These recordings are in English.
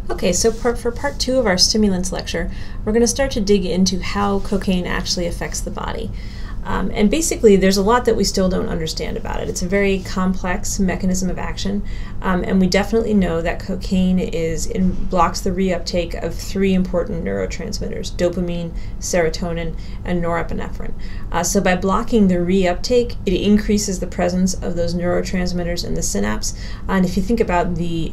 Okay, so for part 2 of our stimulants lecture, we're going to start to dig into how cocaine actually affects the body. And basically, there's a lot that we still don't understand about it. It's a very complex mechanism of action, and we definitely know that cocaine blocks the reuptake of 3 important neurotransmitters: dopamine, serotonin, and norepinephrine. So by blocking the reuptake, it increases the presence of those neurotransmitters in the synapse. And if you think about the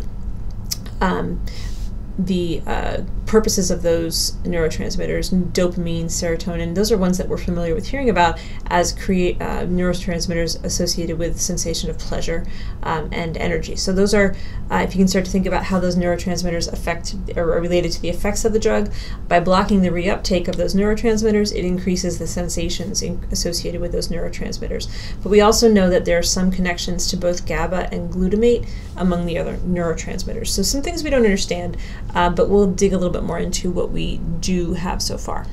purposes of those neurotransmitters, dopamine, serotonin, those are ones that we're familiar with hearing about as neurotransmitters associated with sensation of pleasure and energy. So those are, if you can start to think about how those neurotransmitters affect or are related to the effects of the drug, by blocking the reuptake of those neurotransmitters, it increases the sensations associated with those neurotransmitters. But we also know that there are some connections to both GABA and glutamate among the other neurotransmitters. So some things we don't understand, but we'll dig a little bit more into what we do have so far.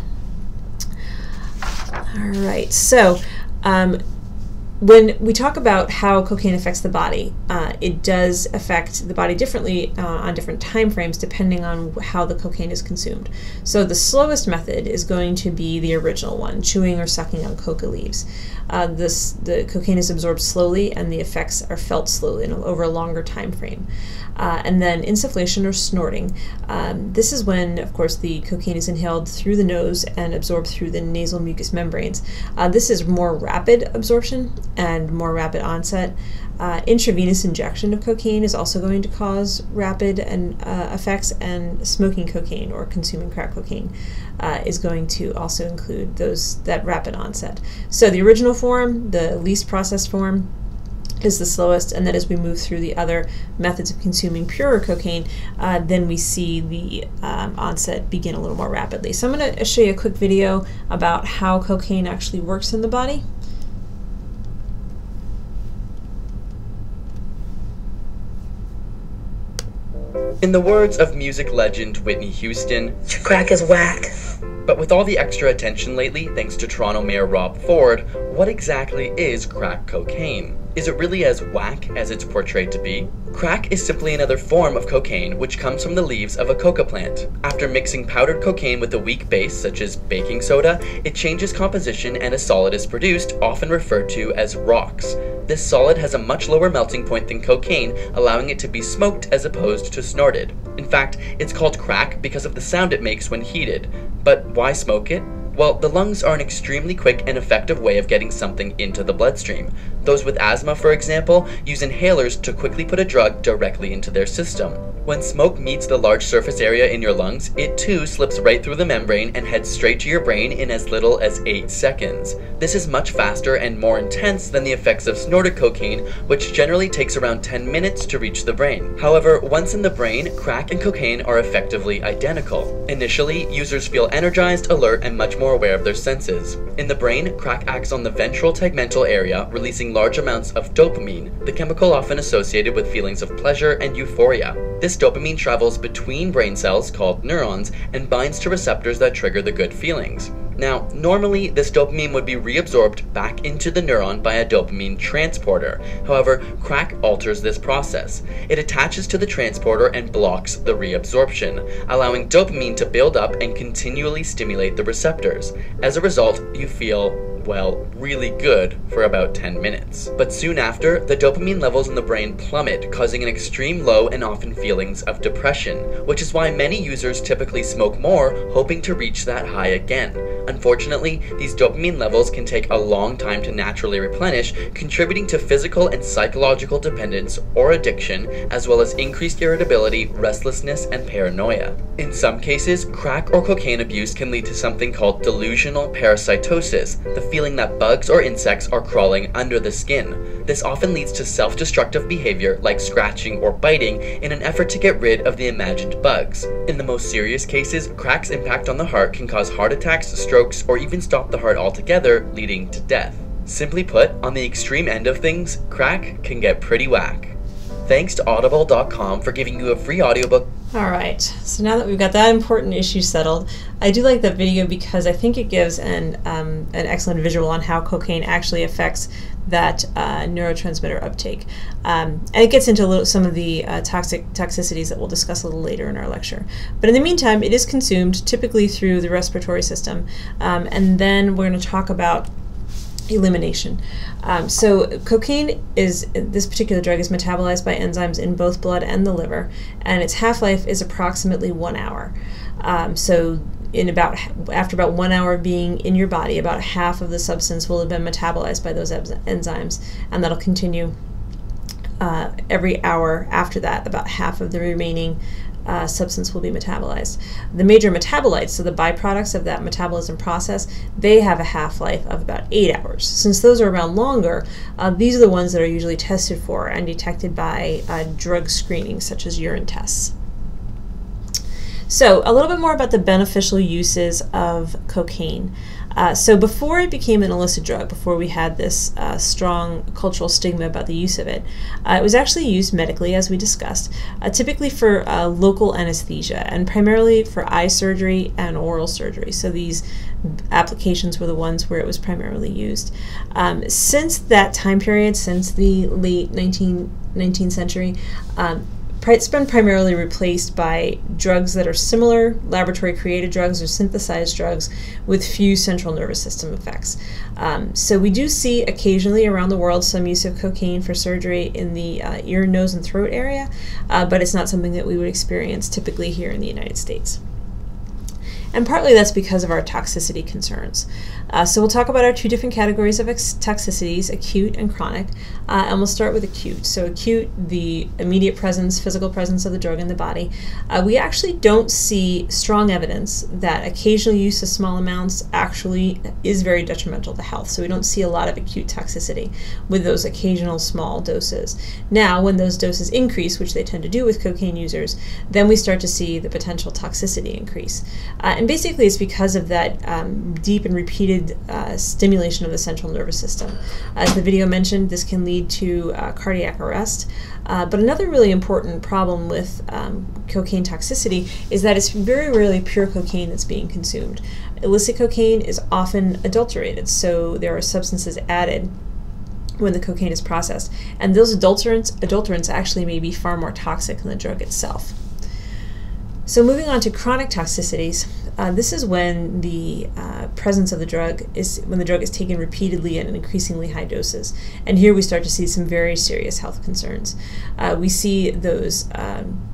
All right, so when we talk about how cocaine affects the body, it does affect the body differently on different time frames depending on how the cocaine is consumed. So the slowest method is going to be the original one, chewing or sucking on coca leaves. The cocaine is absorbed slowly and the effects are felt slowly over a longer time frame. And then insufflation or snorting. This is when, of course, the cocaine is inhaled through the nose and absorbed through the nasal mucous membranes. This is more rapid absorption and more rapid onset. Intravenous injection of cocaine is also going to cause rapid effects, and smoking cocaine or consuming crack cocaine is going to also include that rapid onset. So the original form, the least processed form, is the slowest, and then as we move through the other methods of consuming purer cocaine, then we see the onset begin a little more rapidly. So I'm going to show you a quick video about how cocaine actually works in the body. In the words of music legend Whitney Houston, "Crack is whack." But with all the extra attention lately, thanks to Toronto Mayor Rob Ford, what exactly is crack cocaine? Is it really as whack as it's portrayed to be? Crack is simply another form of cocaine which comes from the leaves of a coca plant. After mixing powdered cocaine with a weak base such as baking soda, it changes composition and a solid is produced, often referred to as rocks. This solid has a much lower melting point than cocaine, allowing it to be smoked as opposed to snorted. In fact, it's called crack because of the sound it makes when heated. But why smoke it? Well, the lungs are an extremely quick and effective way of getting something into the bloodstream. Those with asthma, for example, use inhalers to quickly put a drug directly into their system. When smoke meets the large surface area in your lungs, it too slips right through the membrane and heads straight to your brain in as little as 8 seconds. This is much faster and more intense than the effects of snorted cocaine, which generally takes around 10 minutes to reach the brain. However, once in the brain, crack and cocaine are effectively identical. Initially, users feel energized, alert, and much more aware of their senses. In the brain, crack acts on the ventral tegmental area, releasing large amounts of dopamine, the chemical often associated with feelings of pleasure and euphoria. This dopamine travels between brain cells, called neurons, and binds to receptors that trigger the good feelings. Now, normally, this dopamine would be reabsorbed back into the neuron by a dopamine transporter. However, crack alters this process. It attaches to the transporter and blocks the reabsorption, allowing dopamine to build up and continually stimulate the receptors. As a result, you feel, well, really good for about 10 minutes. But soon after, the dopamine levels in the brain plummet, causing an extreme low and often feelings of depression, which is why many users typically smoke more, hoping to reach that high again. Unfortunately, these dopamine levels can take a long time to naturally replenish, contributing to physical and psychological dependence or addiction, as well as increased irritability, restlessness, and paranoia. In some cases, crack or cocaine abuse can lead to something called delusional parasitosis, the feeling that bugs or insects are crawling under the skin. This often leads to self-destructive behavior like scratching or biting in an effort to get rid of the imagined bugs. In the most serious cases, crack's impact on the heart can cause heart attacks, strokes, or even stop the heart altogether, leading to death. Simply put, on the extreme end of things, crack can get pretty whack. Thanks to Audible.com for giving you a free audiobook. All right, so now that we've got that important issue settled, I do like that video because I think it gives an excellent visual on how cocaine actually affects that neurotransmitter uptake. And it gets into some of the toxicities that we'll discuss a little later in our lecture. But in the meantime, it is consumed typically through the respiratory system. And then we're going to talk about elimination. So cocaine this particular drug is metabolized by enzymes in both blood and the liver, and its half-life is approximately 1 hour. So after about 1 hour of being in your body, about half of the substance will have been metabolized by those enzymes, and that'll continue every hour after that. About half of the remaining substance will be metabolized. The major metabolites, so the byproducts of that metabolism process, they have a half-life of about 8 hours. Since those are around longer, these are the ones that are usually tested for and detected by drug screening, such as urine tests. So a little bit more about the beneficial uses of cocaine. So before it became an illicit drug, before we had this strong cultural stigma about the use of it, it was actually used medically, as we discussed, typically for local anesthesia and primarily for eye surgery and oral surgery. So these applications were the ones where it was primarily used. Since that time period, since the late 19th century, it's been primarily replaced by drugs that are similar, laboratory-created drugs or synthesized drugs with few central nervous system effects. So we do see occasionally around the world some use of cocaine for surgery in the ear, nose, and throat area, but it's not something that we would experience typically here in the United States. And partly that's because of our toxicity concerns. So we'll talk about our two different categories of toxicities, acute and chronic, and we'll start with acute. So acute, the immediate presence, physical presence of the drug in the body. We actually don't see strong evidence that occasional use of small amounts actually is very detrimental to health. So we don't see a lot of acute toxicity with those occasional small doses. Now, when those doses increase, which they tend to do with cocaine users, then we start to see the potential toxicity increase. And basically it's because of that deep and repeated stimulation of the central nervous system. As the video mentioned, this can lead to cardiac arrest. But another really important problem with cocaine toxicity is that it's very rarely pure cocaine that's being consumed. Illicit cocaine is often adulterated, so there are substances added when the cocaine is processed. And those adulterants actually may be far more toxic than the drug itself. So moving on to chronic toxicities, this is when the presence of the drug when the drug is taken repeatedly and in increasingly high doses. And here we start to see some very serious health concerns. We see those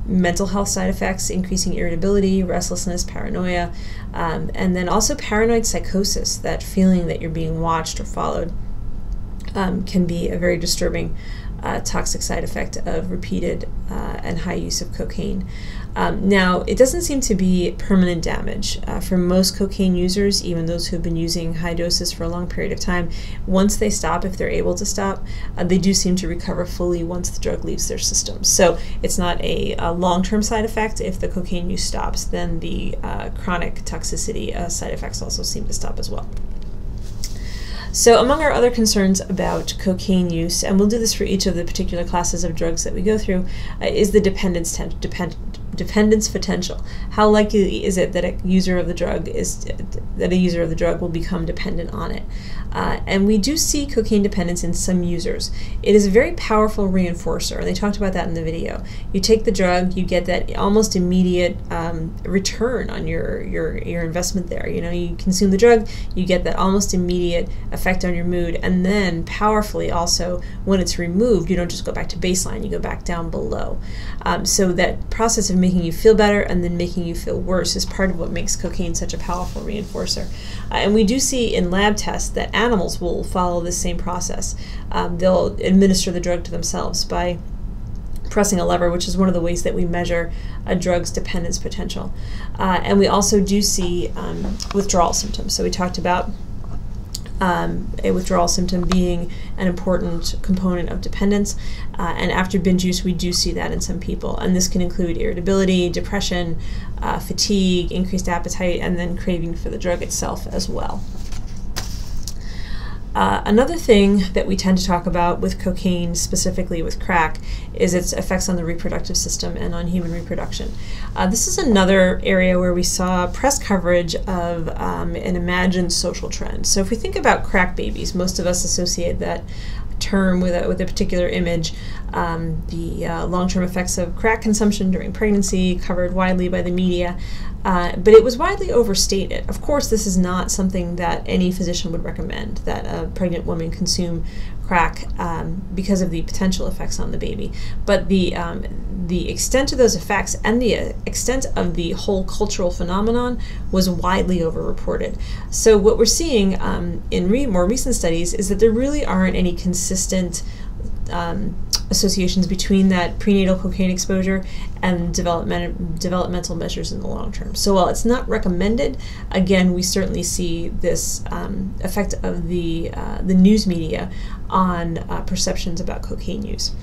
mental health side effects, increasing irritability, restlessness, paranoia, and then also paranoid psychosis, that feeling that you're being watched or followed, can be a very disturbing toxic side effect of repeated and high use of cocaine. Now, it doesn't seem to be permanent damage. For most cocaine users, even those who've been using high doses for a long period of time, once they stop, if they're able to stop, they do seem to recover fully once the drug leaves their system. So it's not a long-term side effect. If the cocaine use stops, then the chronic toxicity side effects also seem to stop as well. So among our other concerns about cocaine use, and we'll do this for each of the particular classes of drugs that we go through, is the dependence potential. How likely is it that a user of the drug will become dependent on it? And we do see cocaine dependence in some users. It is a very powerful reinforcer, and they talked about that in the video. You take the drug, you get that almost immediate return on your investment there. You know, you consume the drug, you get that almost immediate effect on your mood, and then powerfully also, when it's removed, you don't just go back to baseline, you go back down below. So that process of making you feel better and then making you feel worse is part of what makes cocaine such a powerful reinforcer. And we do see in lab tests that animals will follow this same process. They'll administer the drug to themselves by pressing a lever, which is one of the ways that we measure a drug's dependence potential. And we also do see withdrawal symptoms. So we talked about a withdrawal symptom being an important component of dependence, and after binge use we do see that in some people, and this can include irritability, depression, fatigue, increased appetite, and then craving for the drug itself as well. Another thing that we tend to talk about with cocaine, specifically with crack, is its effects on the reproductive system and on human reproduction. This is another area where we saw press coverage of an imagined social trend. So if we think about crack babies, most of us associate that term with a particular image. The long-term effects of crack consumption during pregnancy, covered widely by the media, but it was widely overstated. Of course, this is not something that any physician would recommend, that a pregnant woman consume crack because of the potential effects on the baby. But the extent of those effects and the extent of the whole cultural phenomenon was widely overreported. So what we're seeing in more recent studies is that there really aren't any consistent associations between that prenatal cocaine exposure and developmental measures in the long term. So while it's not recommended, again, we certainly see this effect of the news media on perceptions about cocaine use.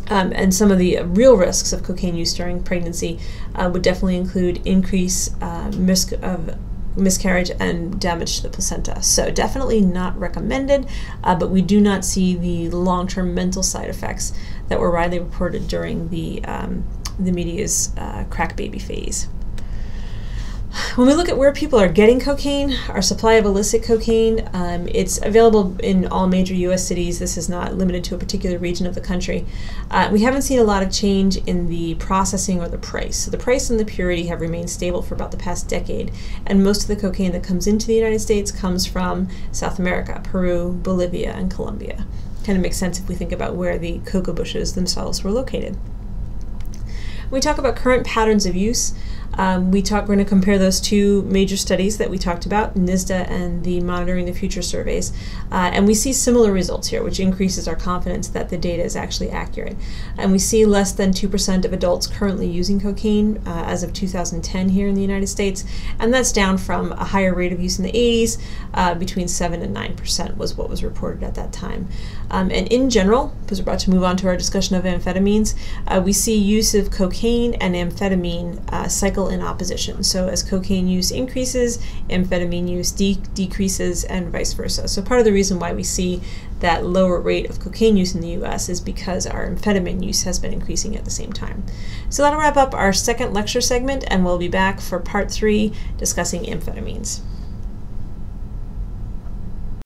And some of the real risks of cocaine use during pregnancy would definitely include increased risk of miscarriage and damage to the placenta. So definitely not recommended, but we do not see the long-term mental side effects that were widely reported during the media's crack baby phase. When we look at where people are getting cocaine, our supply of illicit cocaine, it's available in all major U.S. cities. This is not limited to a particular region of the country. We haven't seen a lot of change in the processing or the price. So the price and the purity have remained stable for about the past decade, and most of the cocaine that comes into the United States comes from South America, Peru, Bolivia, and Colombia. Kind of makes sense if we think about where the coca bushes themselves were located. When we talk about current patterns of use, we're going to compare those two major studies that we talked about, NISDA and the Monitoring the Future surveys, and we see similar results here, which increases our confidence that the data is actually accurate. And we see less than 2% of adults currently using cocaine as of 2010 here in the United States, and that's down from a higher rate of use in the 80s. Between 7 and 9% was what was reported at that time. And in general, because we're about to move on to our discussion of amphetamines, we see use of cocaine and amphetamine cycle in opposition. So as cocaine use increases, amphetamine use decreases, and vice versa. So part of the reason why we see that lower rate of cocaine use in the US is because our amphetamine use has been increasing at the same time. So that'll wrap up our second lecture segment, and we'll be back for part 3 discussing amphetamines.